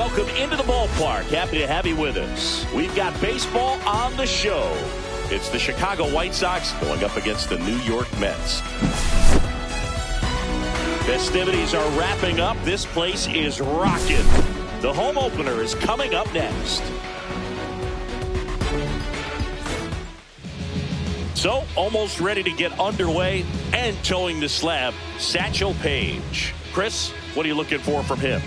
welcome into the ballpark. Happy to have you with us. We've got baseball on the show. It's the Chicago White Sox going up against the New York Mets. Festivities are wrapping up. This place is rocking. The home opener is coming up next. So, almost ready to get underway and towing the slab, Satchel Paige. Chris, what are you looking for from him?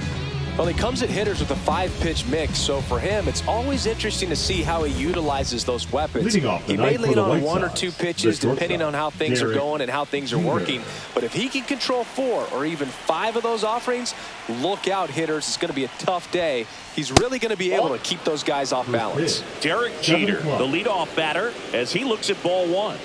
Well, he comes at hitters with a 5-pitch mix, so for him, it's always interesting to see how he utilizes those weapons. He may lean on 1 or 2 pitches depending on how things are going and how things are working, but if he can control 4 or even 5 of those offerings, look out, hitters. It's going to be a tough day. He's really going to be able to keep those guys off balance. Derek Jeter, the leadoff batter, as he looks at ball 1.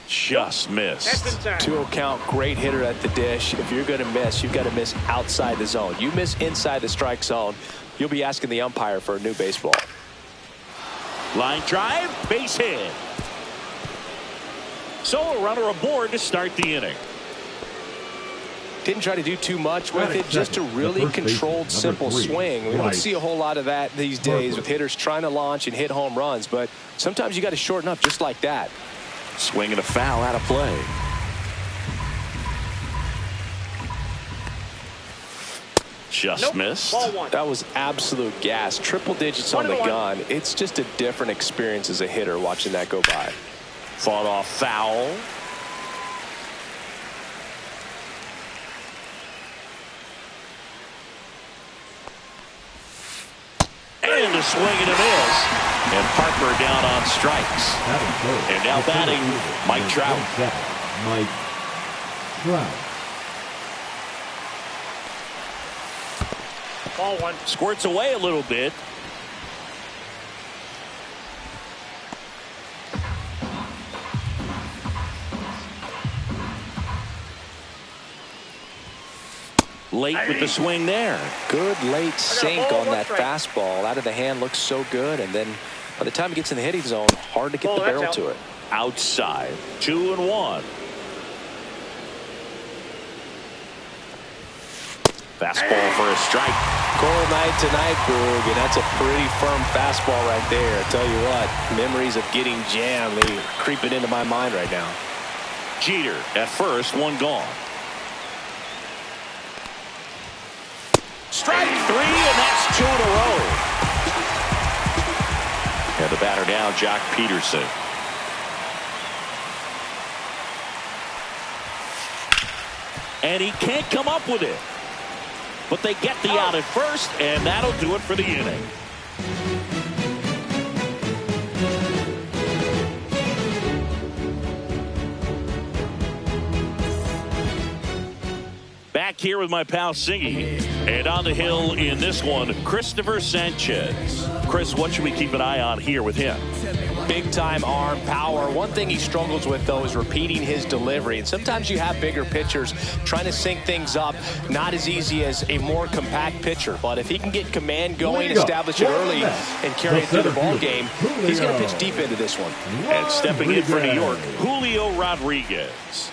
Just missed. 2-0 count, great hitter at the dish. If you're going to miss, you've got to miss outside the zone. You miss inside the strike zone, you'll be asking the umpire for a new baseball. Line drive, base hit. So a runner aboard to start the inning. Didn't try to do too much with it, just a really controlled, simple swing. We don't see a whole lot of that these days with hitters trying to launch and hit home runs, but sometimes you got to shorten up just like that. Swing and a foul out of play. Just missed. That was absolute gas. Triple digits on the gun. It's just a different experience as a hitter watching that go by. Fought off foul. And a swing and a miss. And Harper down on strikes. And now batting, Mike Trout. Mike Trout. Ball 1. Squirts away a little bit. Late with the swing there. Good late sink on that fastball. Out of the hand, looks so good, and then by the time he gets in the hitting zone, hard to get the barrel to it. Outside, 2-1. Fastball for a strike. Cold night tonight, Boog, and that's a pretty firm fastball right there. I tell you what, memories of getting jammed, they creeping into my mind right now. Jeter at first, 1 gone. Strike 3, and that's 2 in a row. And the batter now, Jock Peterson. And he can't come up with it. But they get the out at first, and that'll do it for the inning. Back here with my pal Singy, and on the hill in this one, Christopher Sanchez. Chris, what should we keep an eye on here with him? Big time arm power. One thing he struggles with, though, is repeating his delivery. And sometimes you have bigger pitchers trying to sync things up. Not as easy as a more compact pitcher. But if he can get command going, establish it early, and carry it through the ball game, he's going to pitch deep into this one. And stepping in for New York, Julio Rodriguez.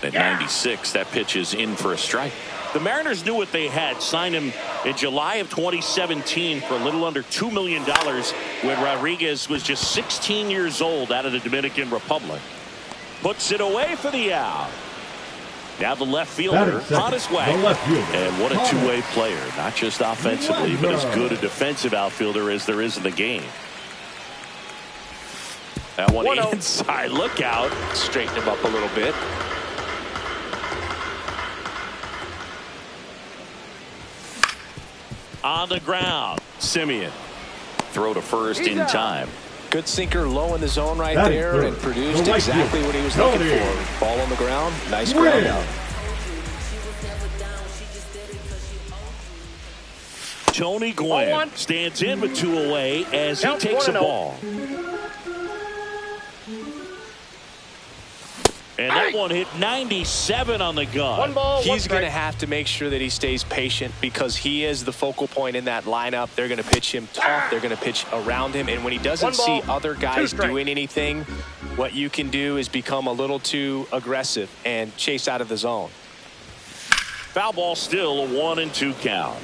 At 96, that pitch is in for a strike. The Mariners knew what they had. Signed him in July of 2017 for a little under $2 million when Rodriguez was just 16 years old out of the Dominican Republic. Puts it away for the out. Now the left fielder, Honus Wagner. And what a two-way player. Not just offensively, but as good a defensive outfielder as there is in the game. That one inside. Look out. Straighten him up a little bit. On the ground, Simeon. Throw to first in time. Good sinker low in the zone right there and produced exactly what he was looking for. Ball on the ground, nice ground out. Tony Gwynn stands in with 2 away as he takes a ball. And that one hit 97 on the gun. He's going to have to make sure that he stays patient because he is the focal point in that lineup. They're going to pitch him tough. They're going to pitch around him. And when he doesn't see other guys doing anything, what you can do is become a little too aggressive and chase out of the zone. Foul ball, still a 1-2 count.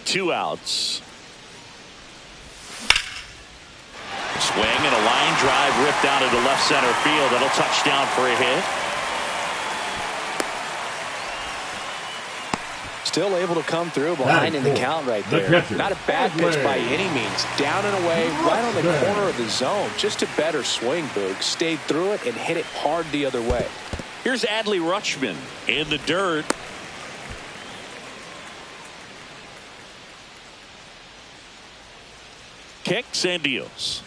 2 outs. Swing and a line drive ripped out into left center field. That'll touch down for a hit. Still able to come through behind in the count right there. Not a bad pitch by any means. Down and away, right on the corner of the zone. Just a better swing, Boog. Stayed through it and hit it hard the other way. Here's Adley Rutschman in the dirt. Kicks and deals.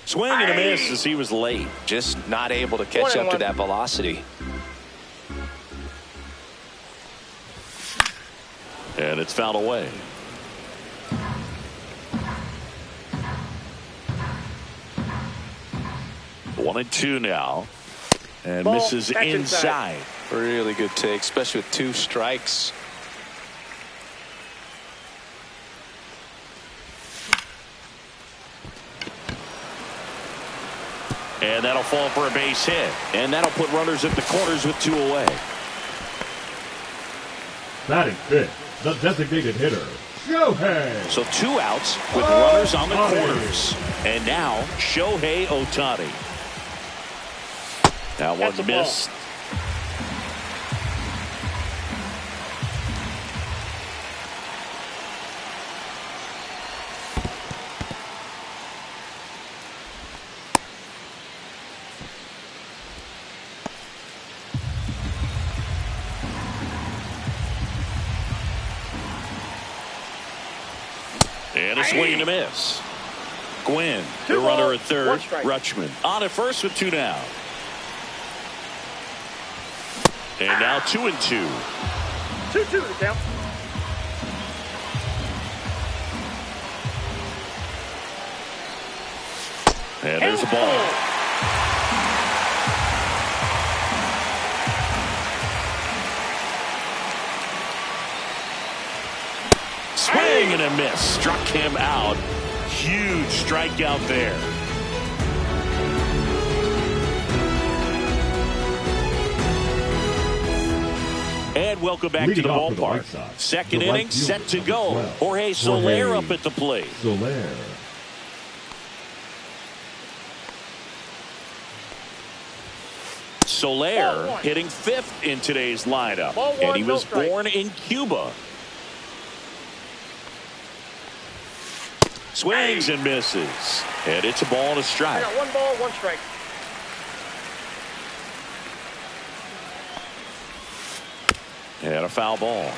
Swing and a miss as he was late. Just not able to catch up to that velocity. And it's fouled away. One and two now. And ball misses inside. Really good take, especially with 2 strikes. And that'll fall for a base hit. And that'll put runners at the corners with 2 away. Batting fifth, the designated hitter, Shohei. So 2 outs with runners on the corners. And now Shohei Ohtani. That one missed. And a swing and a miss. Gwynn, the runner at third. Rutschman on at first with 2 down. And now 2 and 2. 2-2 the count. And there's the ball. Swing and a miss. Struck him out. Huge strikeout there. And welcome back to the ballpark. Second inning set to go. Jorge Soler up at the plate. Soler hitting 5th in today's lineup. And he was born in Cuba. Swings and misses. And it's a ball and a strike. I got 1 ball, 1 strike. And a foul ball.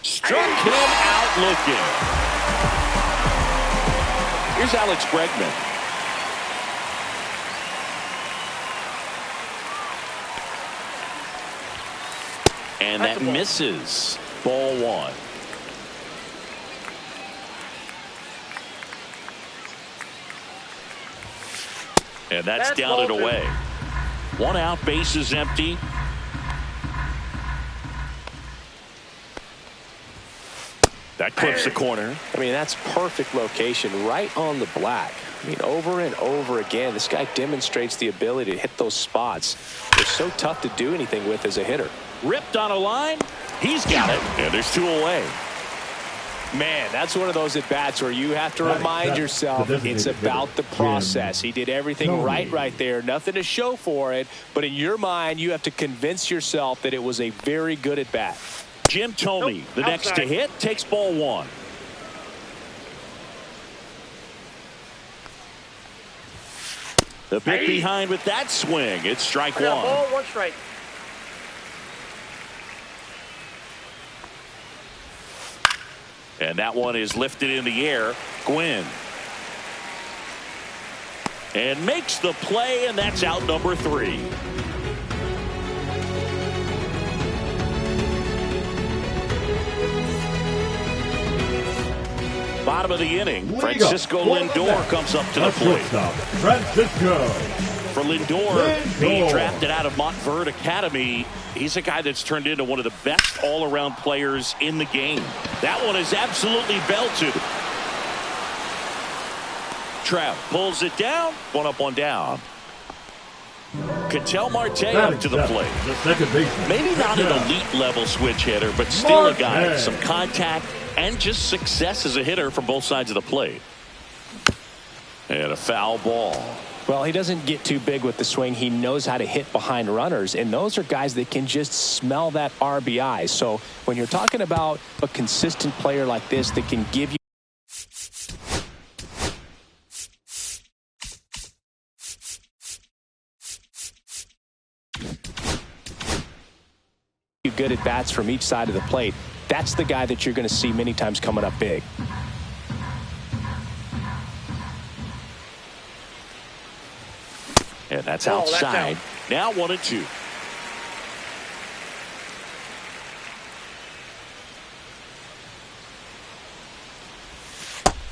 Struck him out looking. Here's Alex Bregman. And that misses. Ball 1. And that's down and away. 1 out, base is empty. That clips the corner. I mean, that's perfect location right on the black. I mean, over and over again, this guy demonstrates the ability to hit those spots. They're so tough to do anything with as a hitter. Ripped on a line. He's got it. And there's 2 away. Man, that's one of those at-bats where you have to remind yourself it's about the process. He did everything right there. Nothing to show for it. But in your mind, you have to convince yourself that it was a very good at-bat. Jim Thome, the next to hit, takes ball 1. The bit behind with that swing. It's strike 1. Ball, 1 strike. And that one is lifted in the air. Gwynn. And makes the play, and that's out number 3. Bottom of the inning, Francisco Lindor comes up to the plate. For Lindor, being drafted out of Montverde Academy, he's a guy that's turned into one of the best all-around players in the game. That one is absolutely belted. Trout pulls it down. One up, one down. Ketel Marte up to the plate. The second baseman. Maybe not an elite level switch hitter, but still a guy. Some contact and just success as a hitter from both sides of the plate. And a foul ball. Well, he doesn't get too big with the swing. He knows how to hit behind runners, and those are guys that can just smell that RBI. So when you're talking about a consistent player like this that can give you good at bats from each side of the plate, that's the guy that you're going to see many times coming up big. And that's outside. Now 1-2.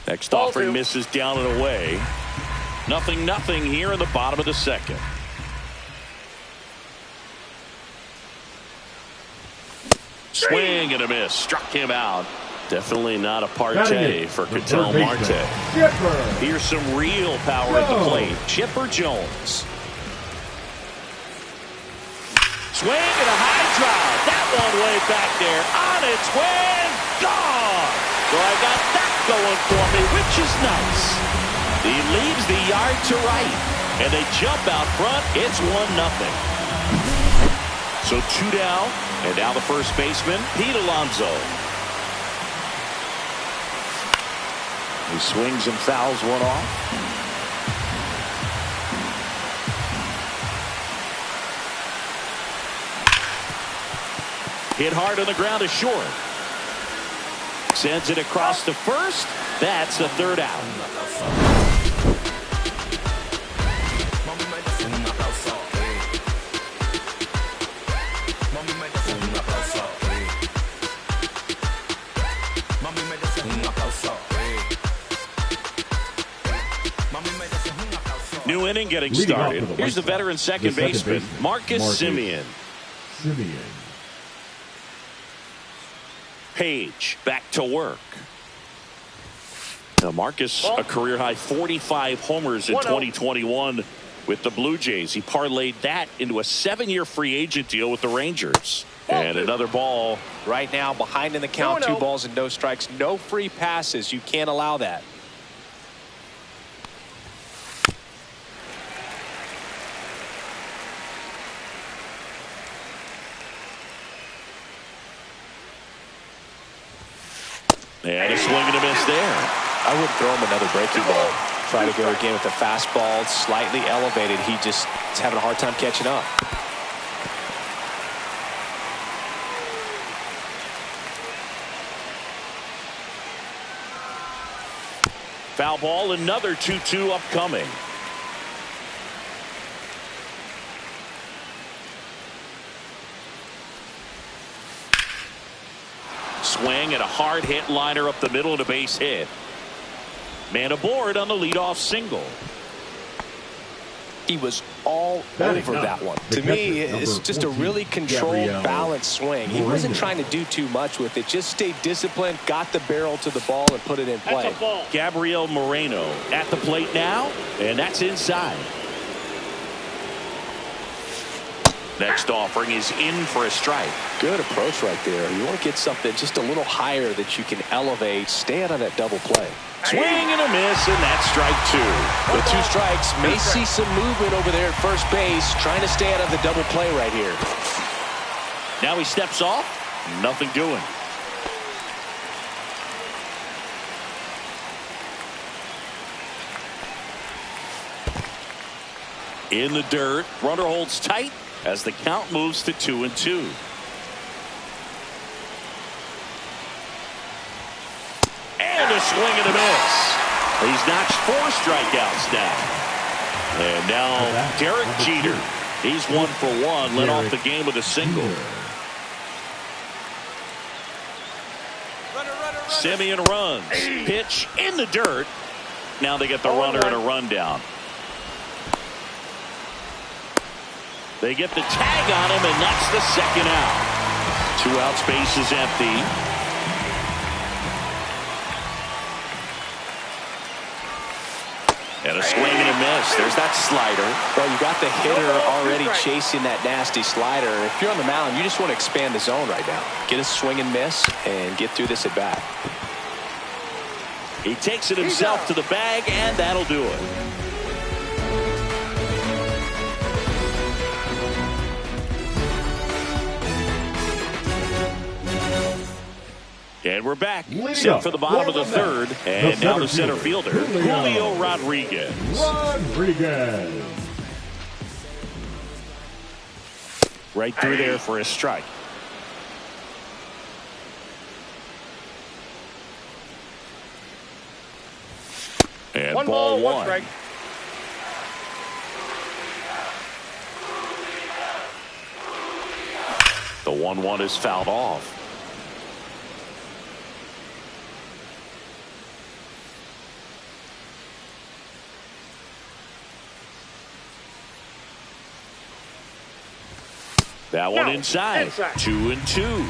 Next offering misses down and away. 0-0 here in the bottom of the second. Swing and a miss. Struck him out. Definitely not a partay for Ketel Marte. Here's some real power at the plate. Chipper Jones. Swing and a high drive. That one way back there. On its way. Gone. So I got that going for me, which is nice. He leaves the yard to right. And they jump out front. It's 1-0. So 2 down. And now the first baseman, Pete Alonso. He swings and fouls one off. Hit hard on the ground to short. Sends it across to first. That's the third out. New inning getting started. Here's the veteran second baseman, Marcus Semien. Page back to work. Now Marcus, a career-high 45 homers in 2021 with the Blue Jays. He parlayed that into a 7-year free agent deal with the Rangers. And another ball. Right now, behind in the count, 2 balls and no strikes. No free passes. You can't allow that. And a swing and a miss there. I would throw him another breaking ball. Try to go again with the fastball, slightly elevated. He just is having a hard time catching up. Foul ball, another 2-2 upcoming. Swing and a hard hit liner up the middle and a base hit. Man aboard on the leadoff single. He was all over that one. To me, it's just a really controlled, balanced swing. He wasn't trying to do too much with it. Just stayed disciplined, got the barrel to the ball, and put it in play. Gabriel Moreno at the plate now, and that's inside. Next offering is in for a strike. Good approach right there. You want to get something just a little higher that you can elevate. Stay out of that double play. Swing and a miss, and that's strike 2. With 2 strikes, may see some movement over there at first base, trying to stay out of the double play right here. Now he steps off. Nothing doing. In the dirt, runner holds tight as the count moves to 2-2. And a swing and a miss. He's notched 4 strikeouts now. And now Derek Jeter. He's 1 for 1. Led off the game with a single. Semien runs. Pitch in the dirt. Now they get the runner and a run down. They get the tag on him, and that's the second out. 2 outs, base is empty. And a swing and a miss. There's that slider. Well, you got the hitter already chasing that nasty slider. If you're on the mound, you just want to expand the zone right now. Get a swing and miss and get through this at bat. He takes it himself to the bag, and that'll do it. And we're back. Set for the bottom of the third. And now the center fielder, Julio Rodriguez. Right through there for a strike. And one ball one strike. The 1-1 is fouled off. That one inside. 2-2.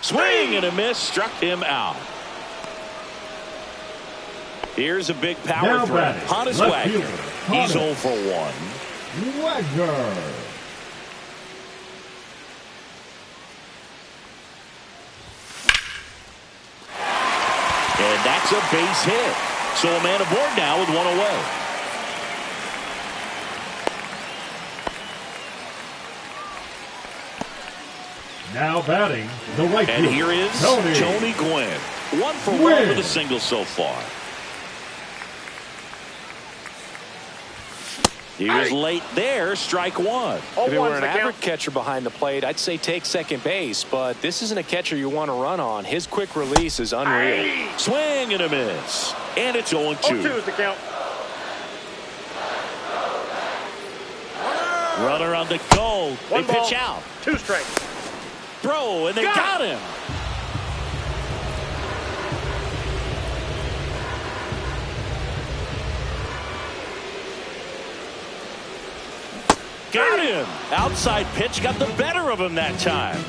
Swing and a miss, struck him out. Here's a big power threat. Honus Wagner. He's 0 for 1. Wagner. And that's a base hit. So a man aboard now with one away. Now batting, the right And fielder, here is Tony Gwynn. 1 for 1 with a single so far. He was late there, strike one. If it were an average catcher behind the plate, I'd say take second base, but this isn't a catcher you want to run on. His quick release is unreal. Swing and a miss. And it's 0-2. 0-2 is the count. Runner on the go. They pitch out. 2 strikes. Throw, and they got him. Got him. Outside pitch got the better of him that time.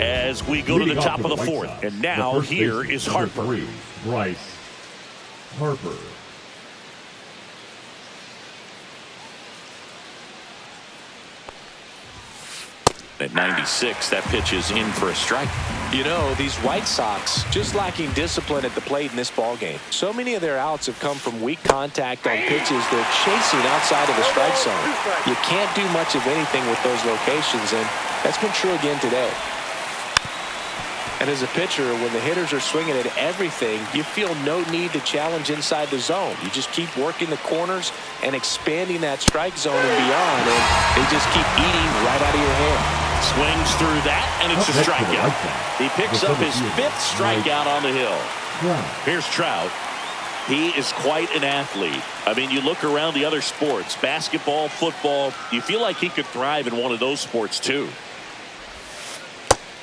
As we go to the top of the fourth. And now here is Harper. Bryce Harper. At 96, that pitch is in for a strike. You know, these White Sox just lacking discipline at the plate in this ballgame. So many of their outs have come from weak contact on pitches they're chasing outside of the strike zone. You can't do much of anything with those locations, and that's been true again today. And as a pitcher, when the hitters are swinging at everything, you feel no need to challenge inside the zone. You just keep working the corners and expanding that strike zone and beyond, and they just keep eating right out of your hand. Swings through that, and it's a strikeout. He picks up his 5th strikeout on the hill. Here's Trout. He is quite an athlete. I mean, you look around the other sports, basketball, football, you feel like he could thrive in one of those sports too.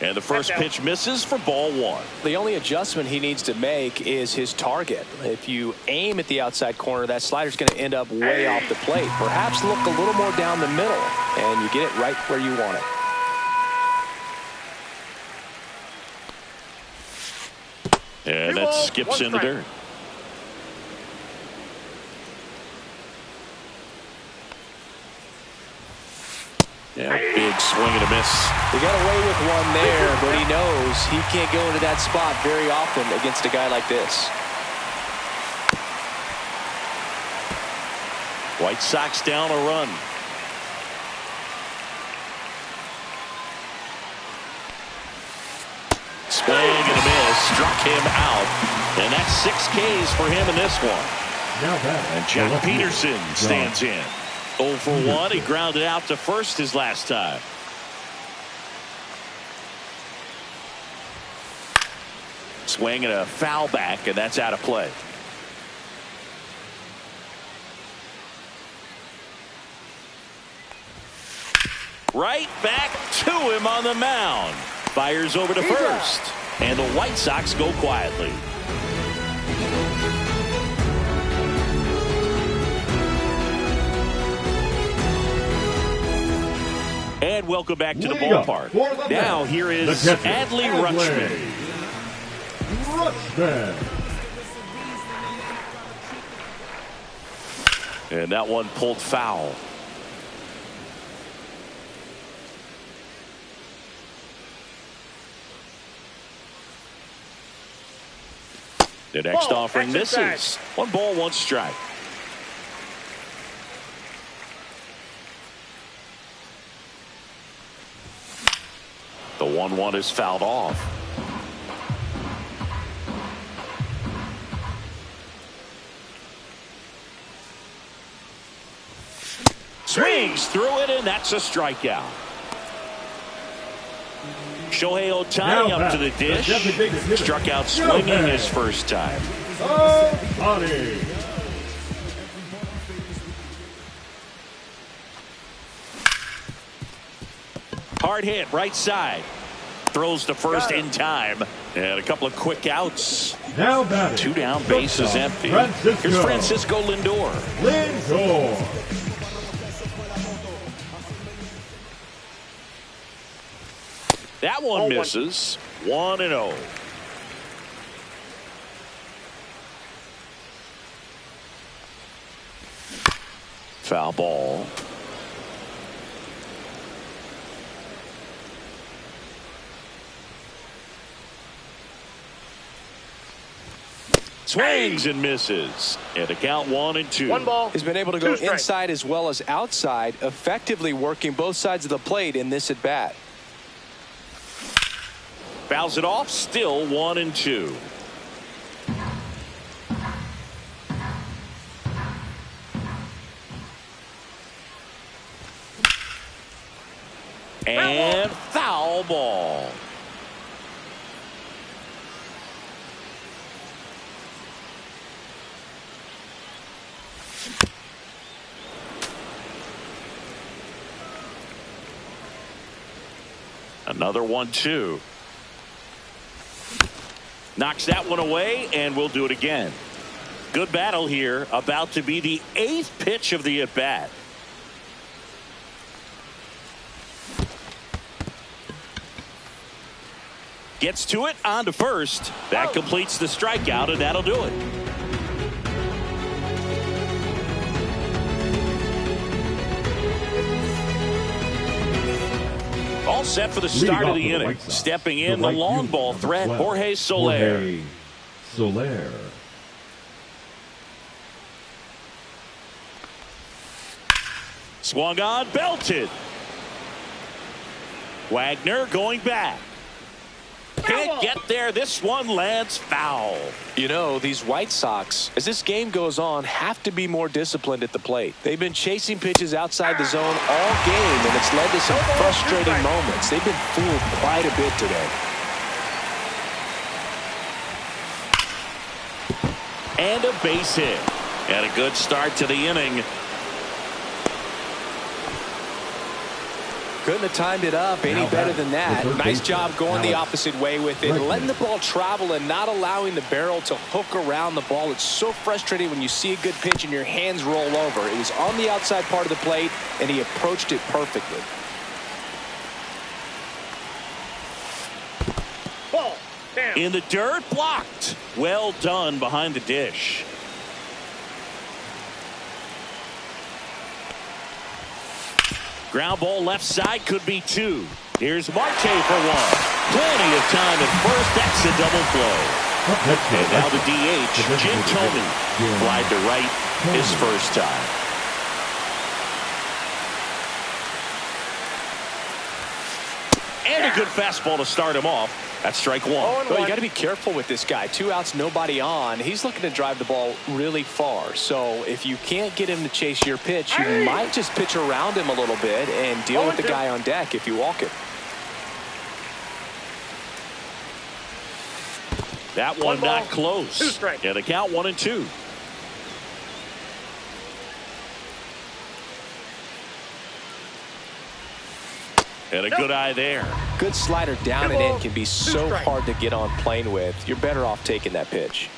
And the first pitch misses for ball 1. The only adjustment he needs to make is his target. If you aim at the outside corner, that slider's going to end up way off the plate. Perhaps look a little more down the middle, and you get it right where you want it. And that skips in the dirt. Yeah, big swing and a miss. He got away with one there, but he knows he can't go into that spot very often against a guy like this. White Sox down a run. Swing and a miss, struck him out. And that's 6 Ks for him in this one. And Jack Peterson stands in. 0 for 1. He grounded out to first his last time. Swing and a foul back, and that's out of play. Right back to him on the mound. Fires over to first. And the White Sox go quietly. And welcome back to the ballpark. Now here is Adley Rutschman. And that one pulled foul. The next offering misses. 1 ball, 1 strike. The 1-1 is fouled off. Swings through it, and that's a strikeout. Shohei Ohtani up to the dish. Struck out swinging his first time. Hard hit, right side. Throws to first in time. And a couple of quick outs. 2 down, bases empty. Here's Francisco Lindor. That one misses. 1-0. Foul ball. Swings and misses. And the count 1-2. 1 ball. He's been able to go inside as well as outside, effectively working both sides of the plate in this at bat. Fouls it off, still 1-2. And foul ball. Another 1-2. Knocks that one away, and we'll do it again. Good battle here. About to be the 8th pitch of the at-bat. Gets to it, on to first. That completes the strikeout, and that'll do it. All set for the start of the inning. Stepping in the long ball threat, Jorge Soler. Swung on, belted. Wagner going back. Can't get there. This one lands foul. You know, these White Sox, as this game goes on, have to be more disciplined at the plate. They've been chasing pitches outside the zone all game, and it's led to some frustrating moments. They've been fooled quite a bit today. And a base hit. And a good start to the inning. Couldn't have timed it up any better than that. Nice job going the opposite way with it, letting the ball travel and not allowing the barrel to hook around the ball. It's so frustrating when you see a good pitch and your hands roll over. It was on the outside part of the plate, and he approached it perfectly. Ball. Down. In the dirt, blocked. Well done behind the dish. Ground ball left side, could be 2. Here's Marte for 1. Plenty of time at first. That's a double play. And now the DH, Jim Thome. Flied to right his first time. And a good fastball to start him off. That's strike 1. Well, you got to be careful with this guy. 2 outs, nobody on. He's looking to drive the ball really far. So if you can't get him to chase your pitch, you might just pitch around him a little bit and deal with the guy on deck if you walk him. That one not close. And the count 1-2. And a good eye there. Good slider down and in can be so hard to get on plane with. You're better off taking that pitch.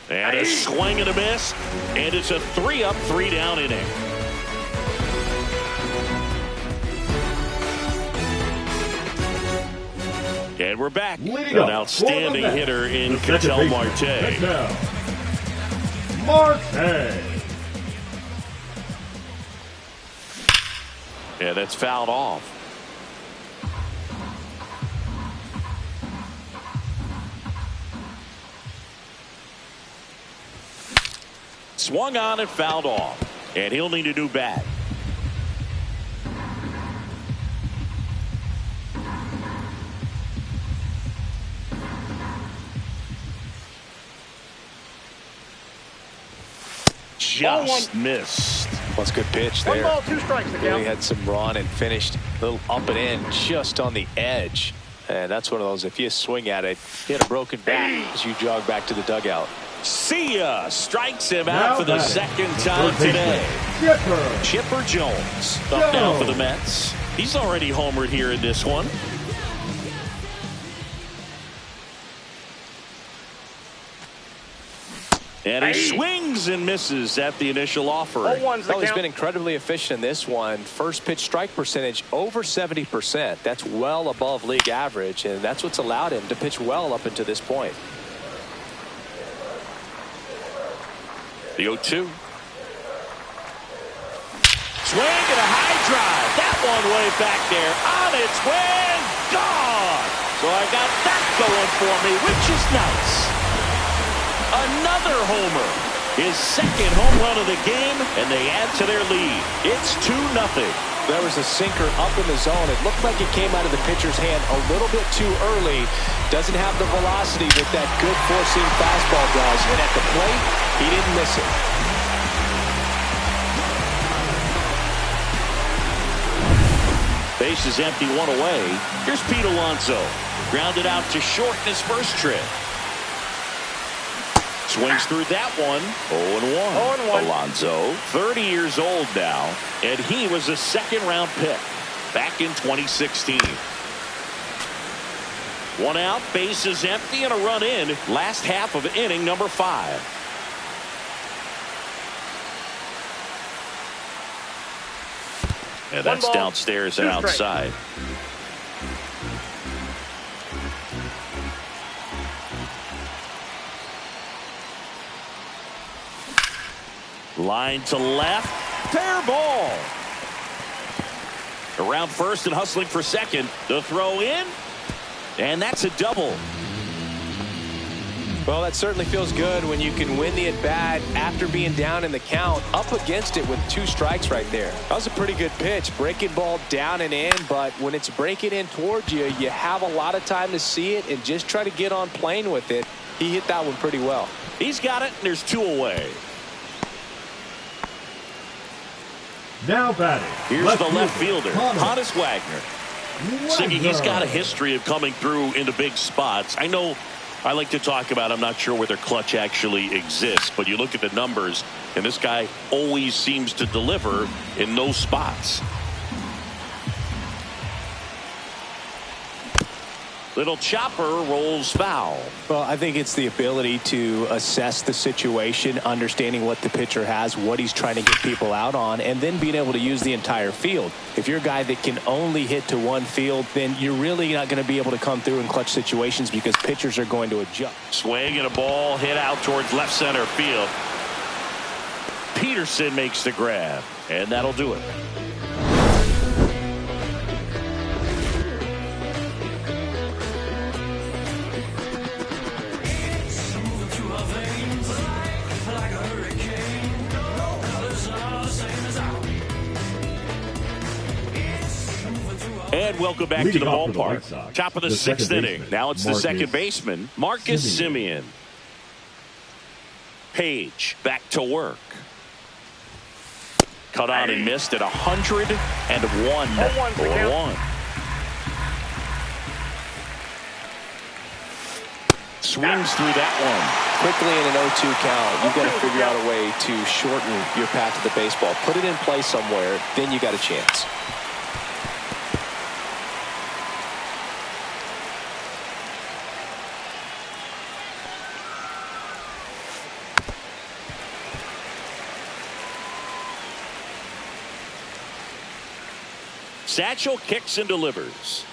And a swing and a miss. And it's a 3-up, 3-down inning. And we're back. Leading An up outstanding for the hitter in the second Ketel baseman, Marte. Marte. Yeah, that's fouled off. Swung on and fouled off. And he'll need a new bat. Just missed. That's a good pitch there. 1 ball, 2 strikes. The Really count. had some run and finished a little up and in just on the edge. And that's one of those, if you swing at it, hit a broken back as you jog back to the dugout. See ya. Strikes him Now out for the batting, second the time third today. baseman, Chipper Jones up now for the Mets. He's already homered here in this one. And he swings and misses at the initial offering. 0-1's the Well, he's count. been incredibly efficient in this one. First pitch strike percentage over 70%. That's well above league average, and that's what's allowed him to pitch well up until this point. The 0-2. Swing and a high drive. That one way back there. On its way and gone. So I got that going for me, which is nice. Another homer. His second home run of the game, and they add to their lead. It's 2-0. There was a sinker up in the zone. It looked like it came out of the pitcher's hand a little bit too early. Doesn't have the velocity that that good four-seam fastball does. And at the plate, he didn't miss it. Base is empty, 1 away. Here's Pete Alonso. Grounded out to short in his first trip. Swings through that one. 0-1. 0-1. Alonso, 30 years old now, and he was a second-round pick back in 2016. 1 out, base is empty, and a run in. Last half of inning number 5. Yeah, that's 1 ball, downstairs 2 and strikes. outside. Line to left. Fair ball. Around first and hustling for second. The throw in. And that's a double. Well, that certainly feels good when you can win the at-bat after being down in the count, up against it with 2 strikes right there. That was a pretty good pitch. Breaking ball down and in, but when it's breaking in towards you, you have a lot of time to see it and just try to get on plane with it. He hit that one pretty well. He's got it, and there's 2 away. Now batting. Here's the left fielder, Hannes Hannes Wagner. Siggy, he's got a history of coming through into big spots. I know I like to talk about, I'm not sure whether clutch actually exists, but you look at the numbers, and this guy always seems to deliver in those spots. Little chopper rolls foul. Well, I think it's the ability to assess the situation, understanding what the pitcher has, what he's trying to get people out on, and then being able to use the entire field. If you're a guy that can only hit to one field, then you're really not going to be able to come through in clutch situations because pitchers are going to adjust. Swing and a ball hit out towards left center field. Peterson makes the grab, and that'll do it. And welcome back to the ballpark. Top of the 6th inning. Now it's the second baseman, Marcus Semien. Page back to work. Cut on and missed at 101. 0-1. Swings through that one. Quickly in an 0-2 count, you've got to figure out a way to shorten your path to the baseball. Put it in play somewhere, then you got a chance. Satchel kicks and delivers.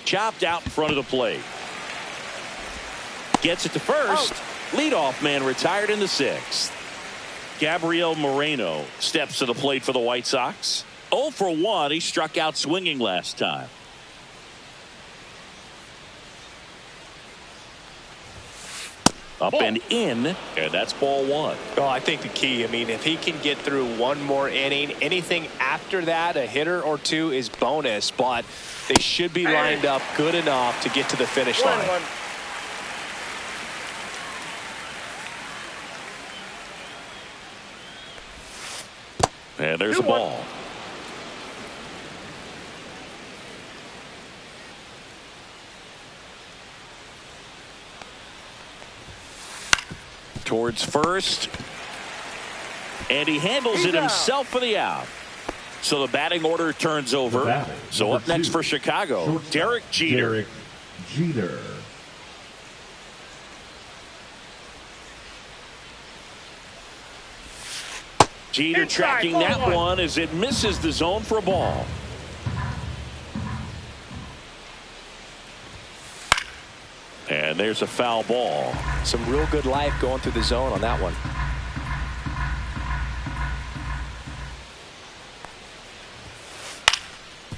Chopped out in front of the plate. Gets it to first. Leadoff man retired in the 6th. Gabriel Moreno steps to the plate for the White Sox. 0 for 1. He struck out swinging last time. Up and in, and that's ball 1. Oh, I think the key, I mean, if he can get through one more inning, anything after that, a hitter or two is bonus, but they should be lined up good enough to get to the finish line. And there's a ball. Towards first. And he handles it himself for the out. So the batting order turns over. So up next for Chicago, Derek Jeter. Jeter tracking that one as it misses the zone for a ball. And there's a foul ball. Some real good life going through the zone on that one.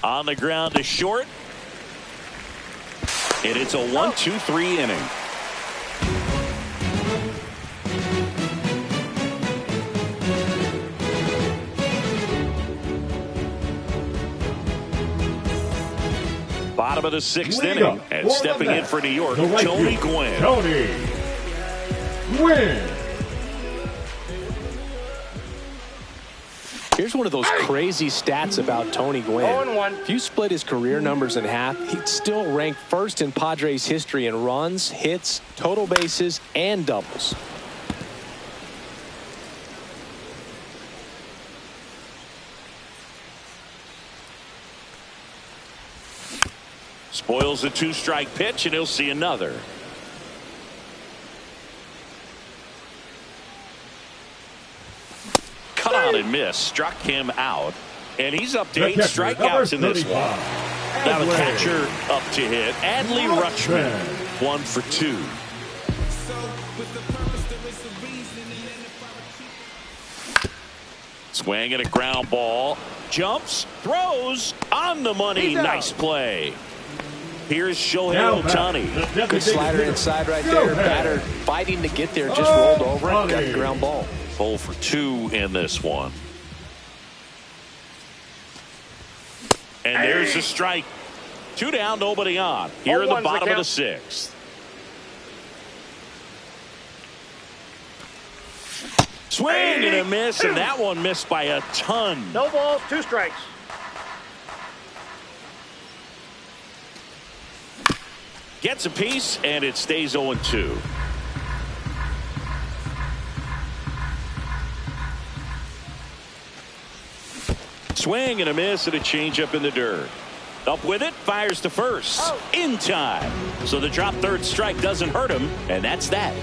On the ground to short. And it's a 1-2-3 inning. Bottom of the 6th inning, and stepping in for New York, Tony Gwynn. Tony Gwynn. Here's one of those crazy stats about Tony Gwynn. If you split his career numbers in half, he'd still rank first in Padres history in runs, hits, total bases, and doubles. Spoils the 2-strike pitch, and he'll see another. Cut on and miss. Struck him out. And he's up to 8 strikeouts in this one. Now the catcher up to hit. Adley Rutschman, 1 for 2. Swing and a ground ball. Jumps, throws, on the money. Nice play. Here's Shohei Ohtani. Good slider inside right there. Batter fighting to get there, just rolled over and got the ground ball. 0 for 2 in this one. And there's a strike. 2 down, nobody on. Here in the bottom of the 6th. Swing and a miss, and that one missed by a ton. No balls, 2 strikes. Gets a piece, and it stays 0-2. Swing and a miss, and a changeup in the dirt. Up with it, fires to first. In time. So the drop 3rd strike doesn't hurt him, and that's that.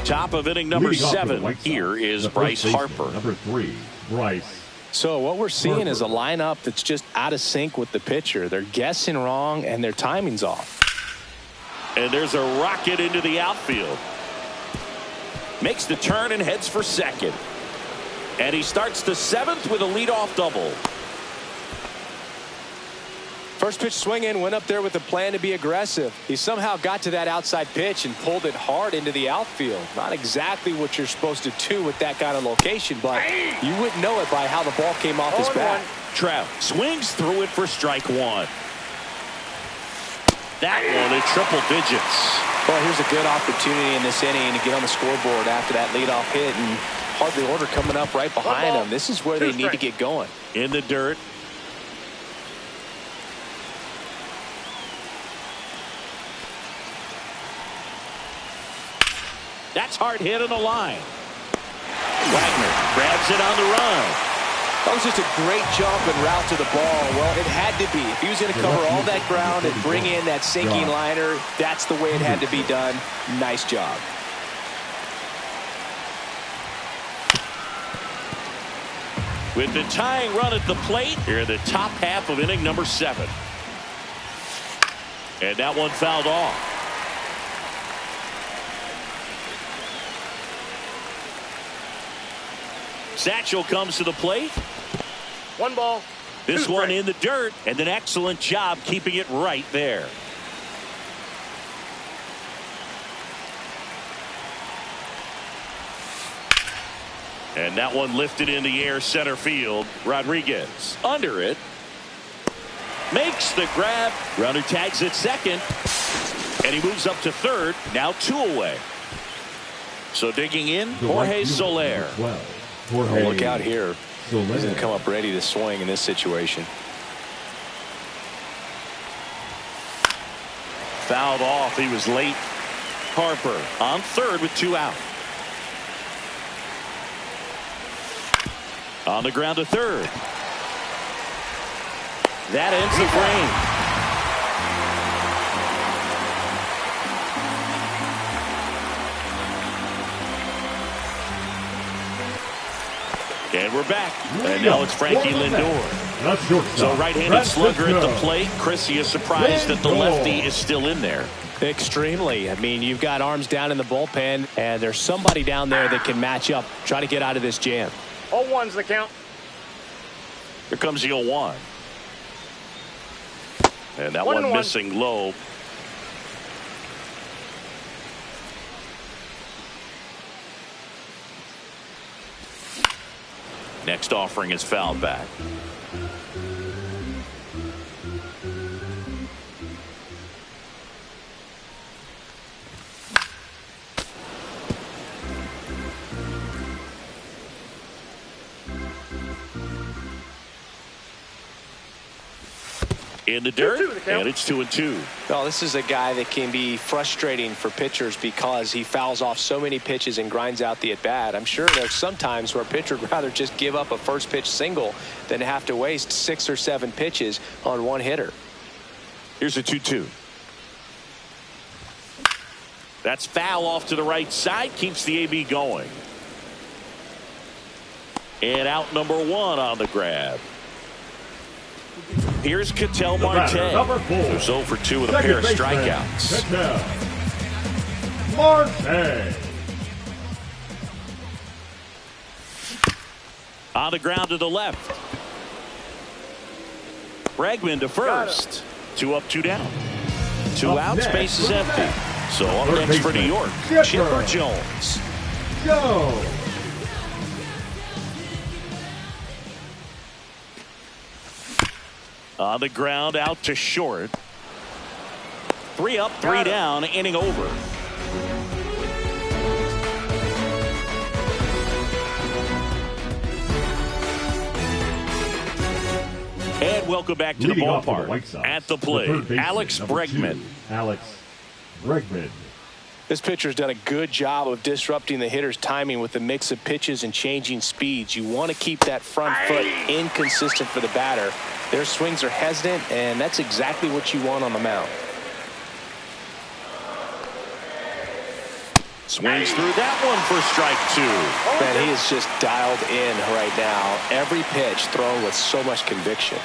Top of inning number 7. Here is Bryce Harper. Number 3, Bryce. So what we're seeing is a lineup that's just out of sync with the pitcher. They're guessing wrong, and their timing's off. And there's a rocket into the outfield. Makes the turn and heads for second. And he starts the 7th with a leadoff double. First pitch swinging, went up there with a plan to be aggressive. He somehow got to that outside pitch and pulled it hard into the outfield. Not exactly what you're supposed to do with that kind of location, but you wouldn't know it by how the ball came off his bat. Trout swings through it for strike 1. That one in triple digits. Well, here's a good opportunity in this inning to get on the scoreboard after that leadoff hit, and hardly order coming up right behind them. This is where they need to get going. In the dirt. That's hard hit on the line. Wagner grabs it on the run. That was just a great jump and route to the ball. Well, it had to be. If he was going to cover all that ground and bring in that sinking liner, that's the way it had to be done. Nice job. with the tying run at the plate here in the top half of inning number 7. And that one fouled off. Satchel comes to the plate. 1 ball. This 2 one strikes. in the dirt, and an excellent job keeping it right there. And that one lifted in the air center field. Rodriguez under it. Makes the grab. Runner tags at second. And he moves up to third. Now 2 away. So digging in, Jorge Soler. Look out here. He's going to come up ready to swing in this situation. Fouled off. He was late. Harper on third with 2 out. On the ground to third. That ends the frame. And we're back. And now it's Frankie Lindor. So right-handed slugger at the plate. Chris, you surprised that the lefty is still in there? Extremely. I mean, you've got arms down in the bullpen, and there's somebody down there that can match up, try to get out of this jam. 0-1's the count. Here comes the 0-1. And that 1-1. one missing low. Next offering is fouled back. In the dirt, 2-2 the count. and it's 2-2. Well, this is a guy that can be frustrating for pitchers because he fouls off so many pitches and grinds out the at-bat. I'm sure there's some times where a pitcher would rather just give up a first pitch single than have to waste 6 or 7 pitches on one hitter. Here's a 2-2. That's foul off to the right side, keeps the AB going. And out number 1 on the grab. Here's Ketel Marte. Who's 0 for 2 with a pair of strikeouts. Marte. On the ground to the left. Bregman to first. 2 up, 2 down. 2 out, space is empty. So up next for New York, Chipper Jones. Go. On the ground, out to short. 3 up, 3 down, inning over. And welcome back to the ballpark. At the plate, Alex Bregman. Alex Bregman. This pitcher's done a good job of disrupting the hitter's timing with the mix of pitches and changing speeds. You want to keep that front foot inconsistent for the batter. Their swings are hesitant, and that's exactly what you want on the mound. Swings through that one for strike 2. Man, he is just dialed in right now. Every pitch thrown with so much conviction.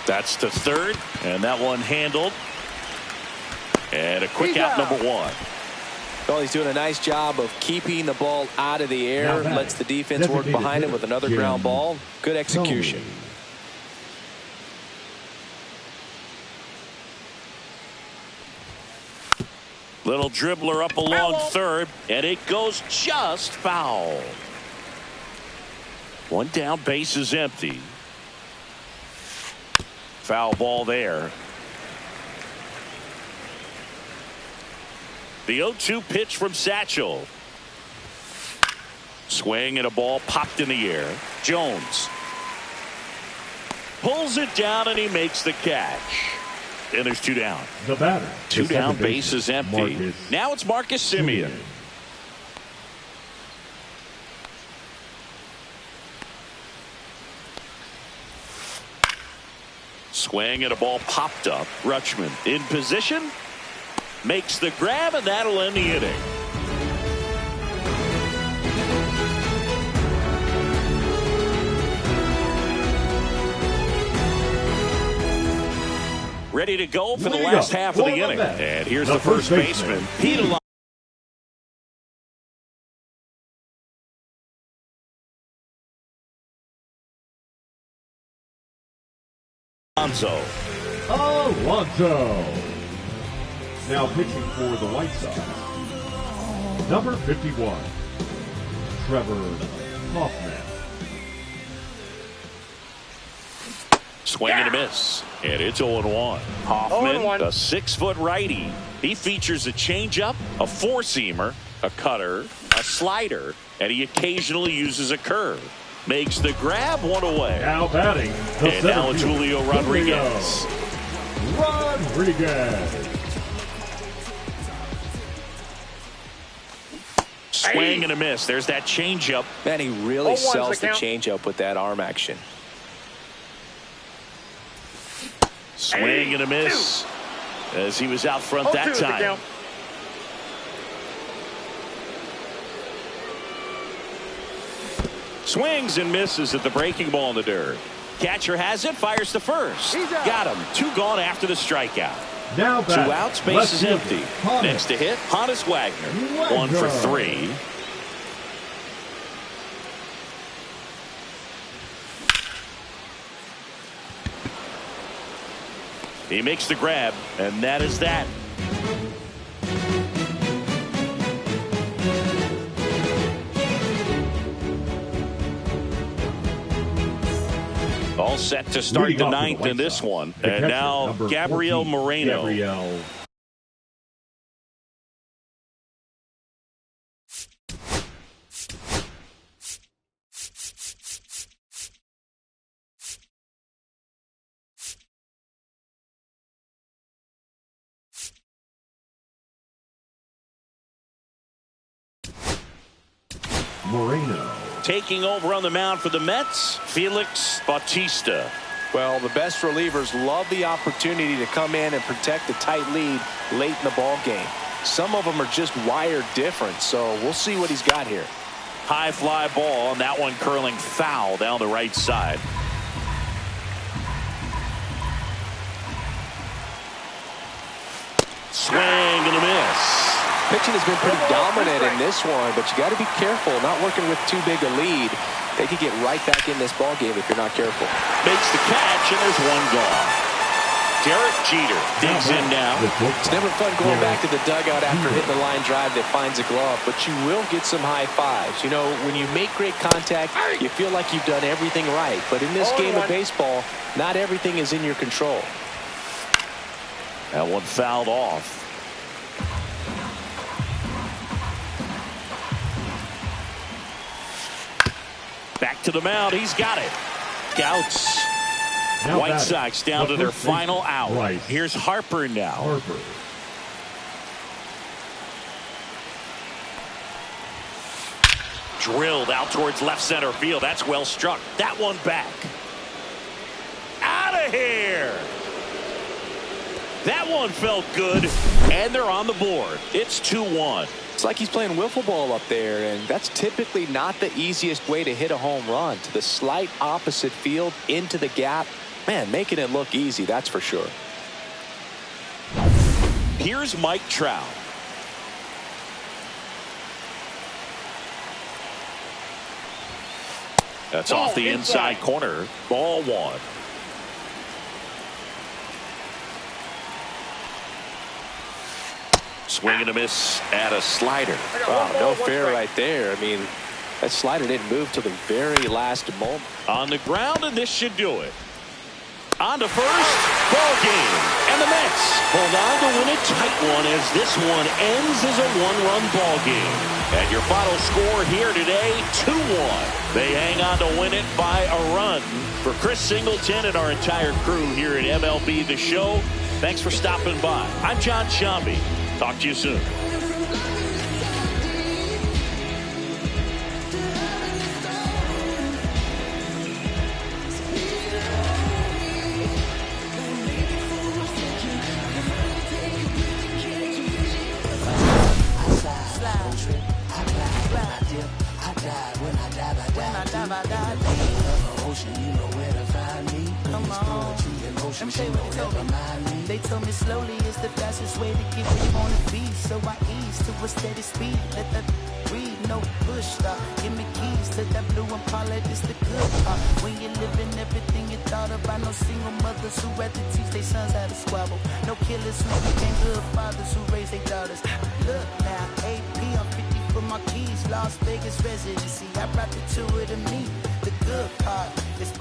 That's to third, and that one handled. And a quick out number 1. Well, he's doing a nice job of keeping the ball out of the air. Lets the defense work behind him with another ground ball. Good execution. Little dribbler up along third, and it goes just foul. 1 down, base is empty. Foul ball there. The 0-2 pitch from Satchel. Swing and a ball popped in the air. Jones pulls it down and he makes the catch. And there's 2 down. The batter. 2 down, base is empty. Now it's Marcus Semien. Swing and a ball popped up. Rutschman in position. Makes the grab, and that'll end the inning. ready to go for the last half of the inning. And here's the first baseman, Pete Alonso. Now pitching for the White Sox, number 51, Trevor Hoffman. Swing and a miss, and it's 0-1. Hoffman, a 6-foot righty. He features a changeup, a four-seamer, a cutter, a slider, and he occasionally uses a curve. Makes the grab, one away. Now batting, and now it's Julio Rodriguez. Swing and a miss. There's that changeup. Man, he really sells the changeup with that arm action. Swing and a miss as he was out front that time. Swings and misses at the breaking ball in the dirt. Catcher has it, fires to first. Got him. 2 gone after the strikeout. Now 2 outs, base is empty. Next to hit, Honus Wagner. 1 for 3. He makes the grab, and that is that. All set to start the 9th in this one. And now Gabriel Moreno. Taking over on the mound for the Mets, Felix Bautista. Well, the best relievers love the opportunity to come in and protect a tight lead late in the ball game. Some of them are just wired different, so we'll see what he's got here. High fly ball, and that one curling foul down the right side. Swing and a miss. Pitching has been pretty dominant in this one, but you got to be careful, not working with too big a lead. They could get right back in this ball game if you're not careful. Makes the catch, and there's 1 gone. Derek Jeter digs in now. It's never fun going back to the dugout after hitting the line drive that finds a glove, but you will get some high fives. You know, when you make great contact, you feel like you've done everything right. But in this game of baseball, not everything is in your control. That one fouled off. Back to the mound. He's got it. Outs. White Sox down to their final out. Here's Harper now. Drilled out towards left center field. That's well struck. That one back. Out of here. That one felt good, and they're on the board. It's 2-1. It's like he's playing wiffle ball up there, and that's typically not the easiest way to hit a home run. To the slight opposite field, into the gap. Man, making it look easy, that's for sure. Here's Mike Trout. That's off the inside corner. Ball 1. Swing and a miss at a slider. Wow, no fair right there. I mean, that slider didn't move till the very last moment. On the ground, and this should do it. On to first, ball game. And the Mets hold on to win a tight one as this one ends as a 1-run ball game. And your final score here today, 2-1. They hang on to win it by a run. For Chris Singleton and our entire crew here at MLB The Show, thanks for stopping by. I'm John Shambi. Talk to you soon. Ocean, you know where to find me. Come on. Let me tell you what you told me. They told me slowly is the fastest way to get where you wanna be. So I ease to a steady speed. Let that breathe, no push stop. Give me keys to that blue Impala, this the good part. When you're living everything you thought about. No single mothers who had to teach their sons how to squabble. No killers who became good fathers who raised their daughters. Look now, AP, I'm 50 for my keys. Las Vegas residency, I brought the two of me. The good part is